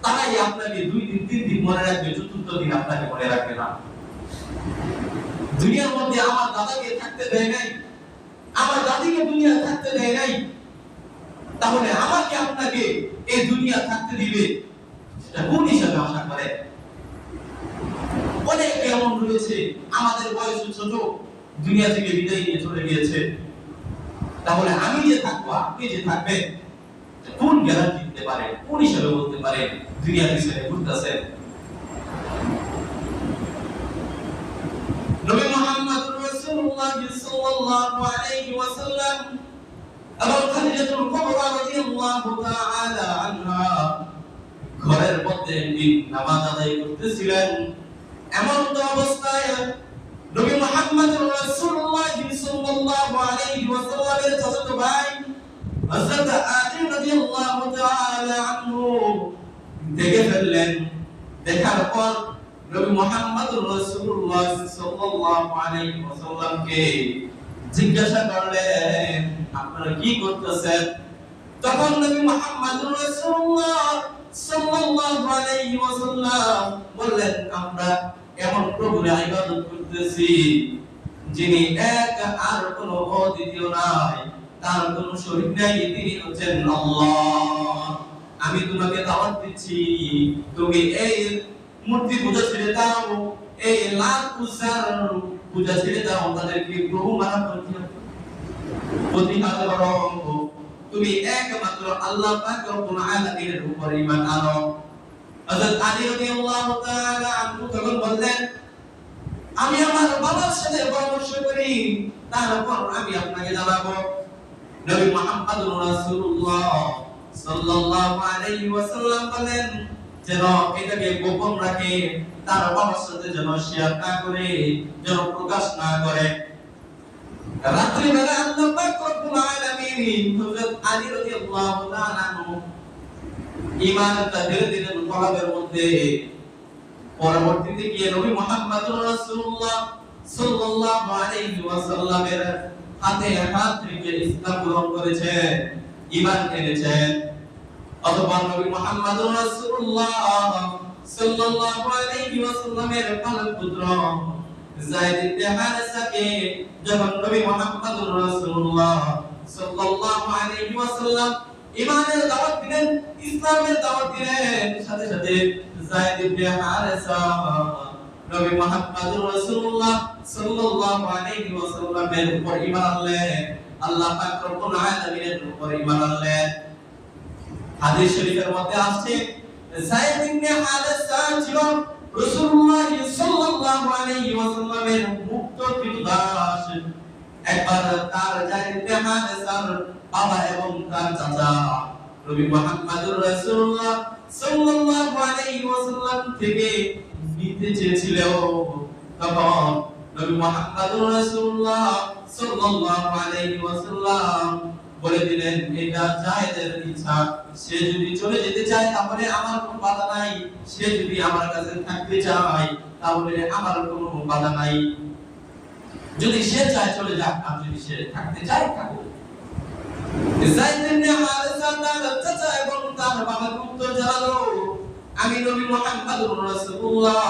তারাই আপনাকে 2 দিন 3 দিন মনে রাখবে, চতুর্থ দিন আপনাকে মনে রাখবে না। দুনিয়ার মধ্যে আমার দাদাকে থাকতে দেয় নাই, আমার দাদিকে দুনিয়া থাকতে দেয় নাই, তাহলে আমাকে আপনাকে এই দুনিয়া থাকতে দিবে সেটা কোন হিসাবে আশা করে? অনেক এমন রয়েছে আমাদের বয়স ছোট, দুনিয়া থেকে বিদায় নিয়ে চলে গিয়েছে। তাহলে আমি যে থাকবো, আপনি যে থাকবেন, কোন গ্যারান্টি দিতে পারে, কোন হিসাবে বলতে পারে দুনিয়ার পিছনে ঘুরতেছে? নবী মুহাম্মদ রাসূলুল্লাহ সাল্লাল্লাহু আলাইহি ওয়াসাল্লাম এবং খাদিজাতুল কুবরা রাদিয়াল্লাহু তাআলা আনহা ঘরের মধ্যে একদিন নামাজ আদায় করতেছিলেন। এমন তো অবস্থায় নবী মুহাম্মদ রাসূলুল্লাহ সাল্লাল্লাহু আলাইহি ওয়াসাল্লামের চাচাতো ভাই হযরত আলী রাদিয়াল্লাহু তাআলা আনহু দেখে ফেললেন। দেখার পর নবী মুহাম্মদ রাসূলুল্লাহ সাল্লাল্লাহু আলাইহি ওয়াসাল্লামকে জিজ্ঞাসা করলেন, আপনারা কি করতেছেন? তখন নবী মুহাম্মদ রাসূলুল্লাহ সাল্লাল্লাহু আলাইহি ওয়াসাল্লাম বললেন, আমরা এমন প্রভুর ইবাদত করতেছি যিনি এক, আর কোনো অদ্বিতীয় নাই, তার কোনো শরীক নাই, তিনি হচ্ছেন আল্লাহ। আমি তোমাকে দাওয়াত দিচ্ছি, তুমি এই মূর্তি পূজা ছেড়ে দাও, এই লাত উজ্জার পূজা ছেড়ে দাও, তাদেরকে প্রভু মানা প্রতিহার করো, তুমি একমাত্র আল্লাহ পাক রব্বুল আলামিনের উপর ঈমান আনো। হযরত আলী রাদিয়াল্লাহু তাআলা আনহু তখন বললেন, আমি আমার বাবার সাথে পরামর্শ করি, তারপর আমি আপনাকে জানাবো। নবী মুহাম্মদ রাসূলুল্লাহ সাল্লাল্লাহু আলাইহি ওয়াসাল্লাম বলেন, যেন এটাকে গোপন রাখে, তার বাবার সাথে যেন শেয়ার না করে, যেন প্রকাশ না করে। রাত্রি বেলা আল্লাহ পাক রব্বুল আলামিন হযরত আলী রাদিয়াল্লাহু তাআলা আনহু ঈমানটা ধীরে ধীরে কলবের মধ্যে, পরবর্তীতে গিয়ে নবী মুহাম্মদ রাসূলুল্লাহ সাল্লাল্লাহু আলাইহি ওয়াসাল্লামের হাতে হাত রেখে ইসলাম গ্রহণ করেছেন, ঈমান এনেছেন। অতঃপর নবী মুহাম্মদ রাসূলুল্লাহ সাল্লাল্লাহু আলাইহি ওয়াসাল্লামের পালক পুত্র যায়েদ ইবনে হারেসাকে যখন নবী মুহাম্মদ রাসূলুল্লাহ সাল্লাল্লাহু আলাইহি ওয়াসাল্লাম ঈমানের দাওয়াত দিলেন, ইসলামের দাওয়াত দিলেন, সাথে সাথে যায়েদ ইবনে হারেসা নবী মুহাম্মদ রাসূলুল্লাহ সাল্লাল্লাহু আলাইহি ওয়াসাল্লামের উপর ঈমান আনলেন, আল্লাহ পাক রব্বুল আলামিনের উপর ঈমান আনলেন। হাদিস শরীফের মধ্যে আছে যায়েদ ইবনে হারেসা ছিল রাসূলুল্লাহ সাল্লাল্লাহু আলাইহি ওয়াসাল্লামের মুক্তকৃত দাস। একবার তার যায়েদ ইবনে হারেসার বাবা এবং তার চাচা নবী মুহাম্মদুর রাসূলুল্লাহ সাল্লাল্লাহু আলাইহি ওয়াসাল্লাম থেকে নিতে চেয়েছিল। তখন নবী মুহাম্মদুর রাসূলুল্লাহ সাল্লাল্লাহু আলাইহি ওয়াসাল্লাম বলে দিলেন, এটা যায়েদের ইচ্ছা, সে যদি চলে যেতে চায় তাহলে আমার কোনো বাধা নাই, সে যদি আমার কাছে থাকতে চায় তাহলে আমার কোনো বাধা নাই। যদি সে চায় চলে যাক, আর যদি সে থাকতে চায় থাকুক। যায়েদ ইবনে হারেসা তার চাচা এবং তার বাবাকে উত্তর জানালো, আমি নবী মুহাম্মদুর রাসূলুল্লাহ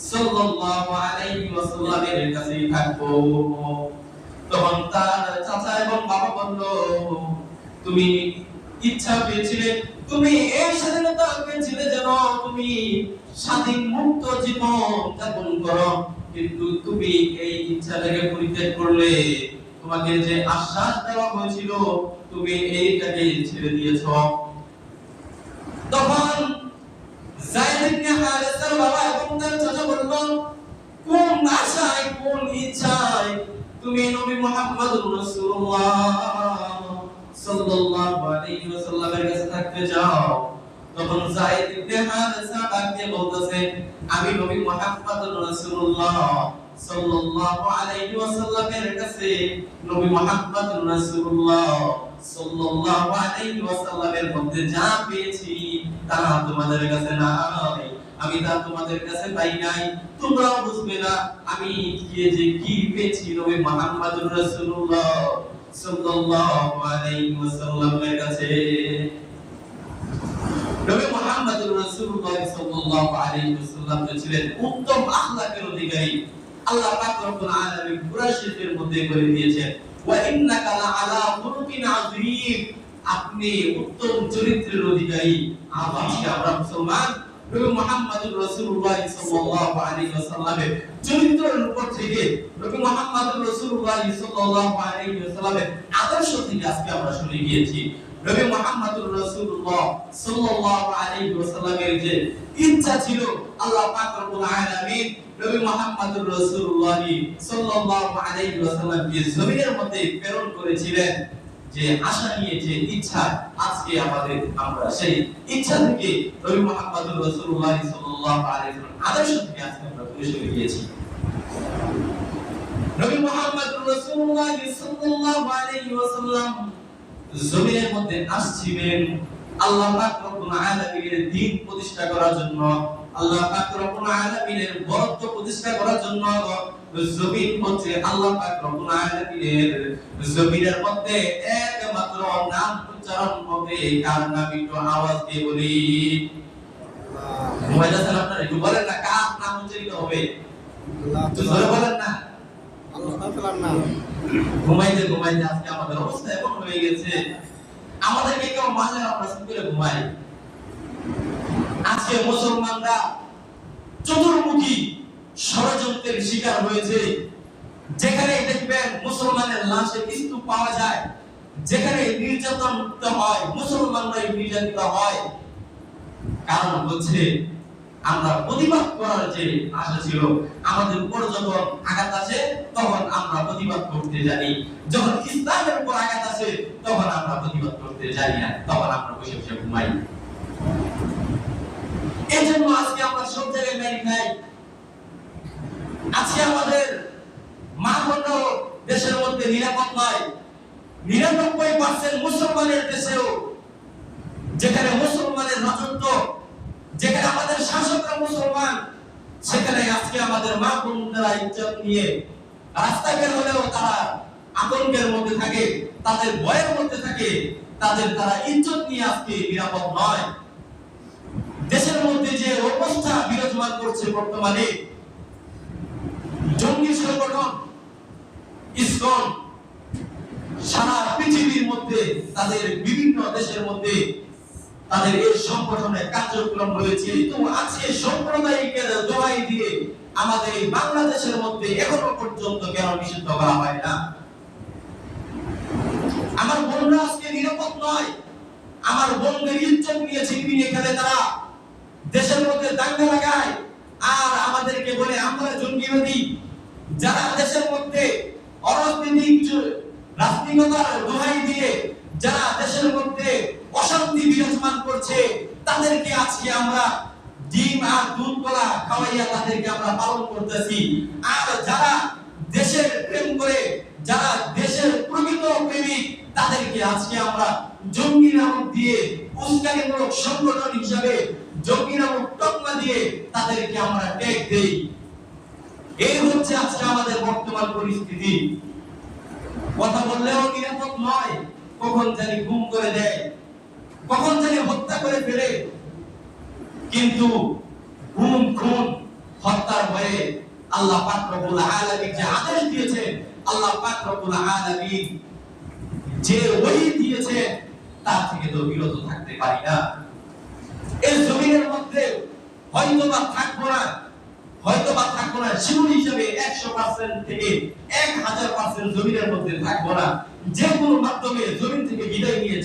সাল্লাল্লাহু আলাইহি ওয়াসাল্লামের কাছেই থাকবো। তখন তার চাচা এবং বাবা বলল, তুমি ইচ্ছা পেয়েছিলে, তুমি এই স্বাধীনতা পেয়েছিলে যেন তুমি স্বাধীন মুক্ত জীবন যাপন করো, কিন্তু তুমি এই ইচ্ছাটাকে পরিত্যাগ করলে। তোমাকে যে আশ্বাস দেওয়া হয়েছিল তুমি এইটাকে ছেড়ে দিয়েছো। তখন যায়েদ ইবনে হারেসার বাবা এবং তার চাচা বলল, কোন আশায় কোন ইচ্ছায় তুমি নবী মুহাম্মদুর রাসূলুল্লাহ সাল্লাল্লাহু আলাইহি ওয়াসাল্লামের কাছে থাকতে চাও? তখন যায়েদ ইবনে হারেসা ডাকতে বলতেছে, আমি নবী মুহাম্মদুর রাসূলুল্লাহ সাল্লাল্লাহু আলাইহি ওয়াসাল্লামের কাছে নবী মুহাম্মদুর রাসূলুল্লাহ সাল্লাল্লাহু আলাইহি ওয়াসাল্লামের মধ্যে যা পেয়েছি তা তোমাদের কাছে নাই, আমি তা তোমাদের কাছে পাই নাই, তোমরাও বুঝবে না আমি কি পেয়েছি নবী মুহাম্মদুর রাসূলুল্লাহ সাল্লাল্লাহু আলাইহি ওয়াসাল্লামের কাছে। নবী মুহাম্মদুর রাসূলুল্লাহ সাল্লাল্লাহু আলাইহি ওয়াসাল্লাম ছিলেন উত্তম আখলাকের অধিকারী। আল্লাহ পাক রব্বুল আলামিন কুরআন শরীফের মধ্যে বলে দিয়েছেন, ওয়া ইন্নাকা লাআলা খুলুকিন আযীম, আপনি উত্তম চরিত্রের অধিকারী। আজকে আমরা মুসলমান নবী মুহাম্মদুর রাসূলুল্লাহ সাল্লাল্লাহু আলাইহি ওয়াসাল্লামের চরিত্রের উপর থেকে, নবী মুহাম্মদুর রাসূলুল্লাহ সাল্লাল্লাহু আলাইহি ওয়াসাল্লামের আদর্শ থেকে আজকে আমরা শুনে গিয়েছি। নবী মুহাম্মদুর রাসূলুল্লাহ সাল্লাল্লাহু আলাইহি ওয়াসাল্লামের যে ইচ্ছা ছিল, আল্লাহ পাক রব্বুল আলামিন নবী মুহাম্মদুর রাসূলুল্লাহ সাল্লাল্লাহু আলাইহি ওয়াসাল্লামকে জমিনের মধ্যে প্রেরণ করেছিলেন যে আশা নিয়ে, যে ইচ্ছা। আজকে আমরা সেই ইচ্ছা থেকে নবী মুহাম্মদুর রাসূলুল্লাহ সাল্লাল্লাহু আলাইহি ওয়াসাল্লাম আদর্শ থেকে আজকে আমরা দূরে সরে গিয়েছি। নবী মুহাম্মদুর রাসূলুল্লাহ সাল্লাল্লাহু আলাইহি ওয়াসাল্লাম জমিনের মধ্যে আসছিলেন আল্লাহ পাক রব্বুল আলামিনের দ্বীন প্রতিষ্ঠা করার জন্য, আল্লাহ পাক রব্বুল আলামিনের বরত্ব প্রতিষ্ঠা করার জন্য। জমিন হচ্ছে আল্লাহ পাক রব্বুল আলামিনের, জমিনের মধ্যে একমাত্র নাম উচ্চারণ হবে কার নাম? একটু আওয়াজ দিয়ে বলি। মোবাইল আছে আপনারা একটু বলেন না, কার নাম উচ্চারিত হবে? একটু জোরে বলেন না। আল্লাহ তাআলার নাম। ঘুমাইতে ঘুমাইতে আজকে আমাদের অবস্থা এমন হয়ে গেছে, আমাদেরকে কেউ মাঝে আমরা করে ঘুমাই। আজকে মুসলমানরা চতুর্মুখী ষড়যন্ত্রের শিকার হয়েছে। যেখানে দেখবেন মুসলমানের লাশের স্তূপ পাওয়া যায়, যেখানে নির্যাতন হয় মুসলমানরাই নির্যাতিত হয়। কারণ হচ্ছে আমরা প্রতিবাদ করার যে আশা ছিল, আমাদের উপর যখন আঘাত আসে তখন আমরা প্রতিবাদ করতে জানি, যখন ইসলামের উপর আঘাত আসে তখন আমরা প্রতিবাদ করতে জানি না, তখন আমরা বসে বসে ঘুমাই। এজন্য আজকে আমরা সব জায়গায় মেরে খাই। আজকে আমাদের মা বোনরা দেশের মধ্যে নিরাপদ নয়। ৯৯% মুসলমানের দেশেও, যেখানে মুসলমানের রাজত্ব, যেখানে আমাদের শাসকরা মুসলমান, সেখানে আজকে আমাদের মা বোনরা ইজ্জত নিয়ে রাস্তা বের হলেও তারা আতঙ্কের মধ্যে থাকে, তাদের ভয়ের মধ্যে থাকে, তারা ইজ্জত নিয়ে আজকে নিরাপদ নয়। দেশের মধ্যে যে অবস্থা বিরাজমান করছে বর্তমানে, জঙ্গি সংগঠন ইসকন সারা পৃথিবীর মধ্যে, তাদের বিভিন্ন দেশের মধ্যে তাদের এই সংগঠনের কার্যক্রম রয়েছে। কিন্তু আজকে সাম্প্রদায়িকের দোহাই দিয়ে আমাদের এই বাংলাদেশের মধ্যে এখনো পর্যন্ত কেন নিষিদ্ধ করা হয় না? আমার বোনরা আজকে নিরাপদ নয়। আমার বোনদের ইজ্জত নিয়ে ছিনিয়ে খেলে তারা, দেশের মধ্যে দাঙ্গা লাগায় আর আমাদেরকে বলে আমরা জঙ্গিবাদী। যারা দেশের মধ্যে অরাজনৈতিক রাজনীতিকতার দোহাই দিয়ে যারা দেশের মধ্যে অশান্তি বিরাজমান করছে, তাদেরকে আজকে আমরা ডিম আর দুধ কলা খাওয়াইয়া তাদেরকে আমরা পালন করতেছি। আর যারা দেশের প্রেম করে, যারা দেশের প্রকৃত প্রেমিক, তাদেরকে আজকে আমরা জঙ্গি নামক দিয়ে, উস্কানিমূলক সংগঠন হিসাবে জঙ্গি নামক তকমা দিয়ে তাদেরকে আমরা ট্যাগ দেই। এই হচ্ছে আজকে আমাদের বর্তমান পরিস্থিতি। কথা বললেও নিরাপদ নয়, কখন জানি গুম করে দেয়, কখন জানি হত্যা করে ফেলে। কিন্তু গুম খুন হত্যার ভয়ে আল্লাহ পাক রব্বুল আলামিন যে আদেশ দিয়েছে, আল্লাহ পাক রব্বুল আলামিন যে ওহী দিয়েছে, তার থেকে তো বিরত থাকতে পারি না। এই জমিনের মধ্যে হয়তোবা থাকবো না শিশুর হিসেবে 100% থেকে 1000% জমিনের মধ্যে থাকবো না, যে কোনো মাধ্যমে জমিন থেকে বিদায় নিয়ে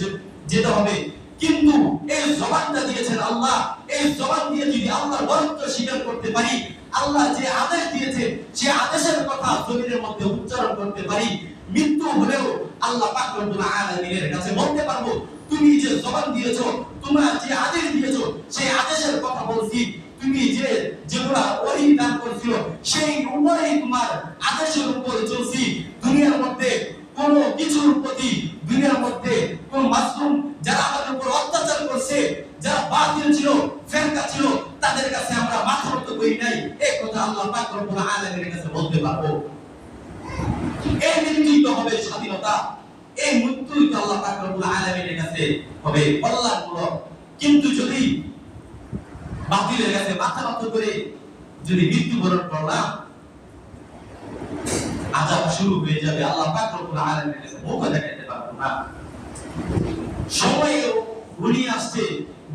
যেতে হবে। কিন্তু এই জবানটা দিয়েছেন আল্লাহ, এই জবান দিয়ে যদি আল্লাহর বরত্ব স্বীকার করতে পারি, আল্লাহ যে আদেশ দিয়েছে সে আদেশের কথা জমিনের মধ্যে উচ্চারণ করতে পারি, মৃত্যু হলেও আল্লাহ পাক রব্বুল আলামিনের কাছে বলতে পারবো, তুমি যে জবান দিয়েছো, তোমরা যে আদেশ দিয়েছো, সেই আদেশের কথা বলছি। তুমি যেগুলা ওহী দান করেছিল, সেই উপরেই তোমার আদেশের উপরে চলছি। দুনিয়ার মধ্যে কোন কিছুর প্রতি, দুনিয়ার মধ্যে কোন মাসলুম যারা আমাদের উপর অত্যাচার করছে, যারা বাতিল ছিল, ফেরকা ছিল, তাদের কাছে আমরা মাথা নত করি নাই, এই কথা আল্লাহ পাক রব্বুল আলামিনের কাছে বলতে পারবো। এই মৃত্যুই তো হবে স্বাধীনতা, এই মৃত্যুই তো আল্লাহ পাক রব্বুল আলামিনের কাছে হবে কল্যাণমূলক। কিন্তু যদি বাতিলের কাছে মাথা নত করে যদি মৃত্যুবরণ করলাম, আযাব শুরু হয়ে যাবে, আল্লাহ পাক রব্বুল আলামিনের কাছে মুখ দেখাতে পারবো না। সময় ঘনিয়ে আসছে,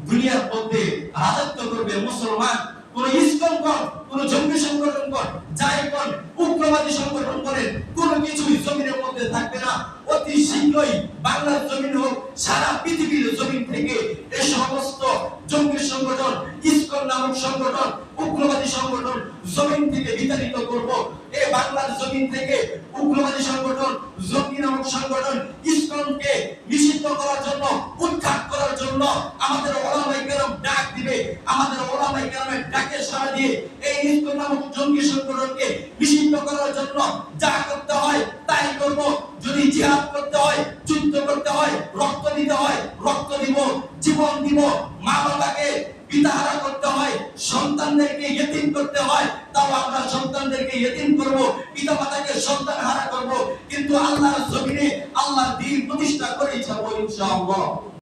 দুনিয়ার মধ্যে রাজত্ব করবে মুসলমান। কোন ইসলাম কোন, কোন জঙ্গি সংগঠন কোন, যাই কোন, উগ্রবাদী সংগঠন করেন, কোন কিছুই জমিনের মধ্যে থাকবে না। অতি শীঘ্রই বাংলার জমিন হোক, সারা পৃথিবীর জমিন থেকে এই সমস্ত জঙ্গি সংগঠন, ইসলাম নামক সংগঠন, উগ্রবাদী সংগঠন জমিন থেকে বিতাড়িত করব। এই বাংলার জমিন থেকে উগ্রবাদী সংগঠন, জঙ্গি নামক সংগঠন, ইসলামকে নিষিদ্ধ করার জন্য, উৎখাত করার জন্য আমাদের ওলামায়ে কেরাম ডাক দিবে। আমাদের ওলামায়ে কেরামের ডাকে সাড়া দিয়ে এই ইসলাম নামক জঙ্গি সংগঠনকে নিষিদ্ধ করার জন্য যা করতে হয় তাই করব। যদি জিহাদ করতে হয়, যুদ্ধ করতে হয়, রক্ত দিতে হয়, রক্ত দিব, জীবন দিব। মা বাবাকে পিতাহারা করতে হয়, সন্তানদেরকে ইতিম করতে হয়, তাও আমরা সন্তানদেরকে ইতিম করব, পিতা মাতাকে সন্তান হারা করব। কিন্তু আল্লাহর জমিনে আল্লাহর দ্বীন প্রতিষ্ঠা করেই যাব ইনশাআল্লাহ।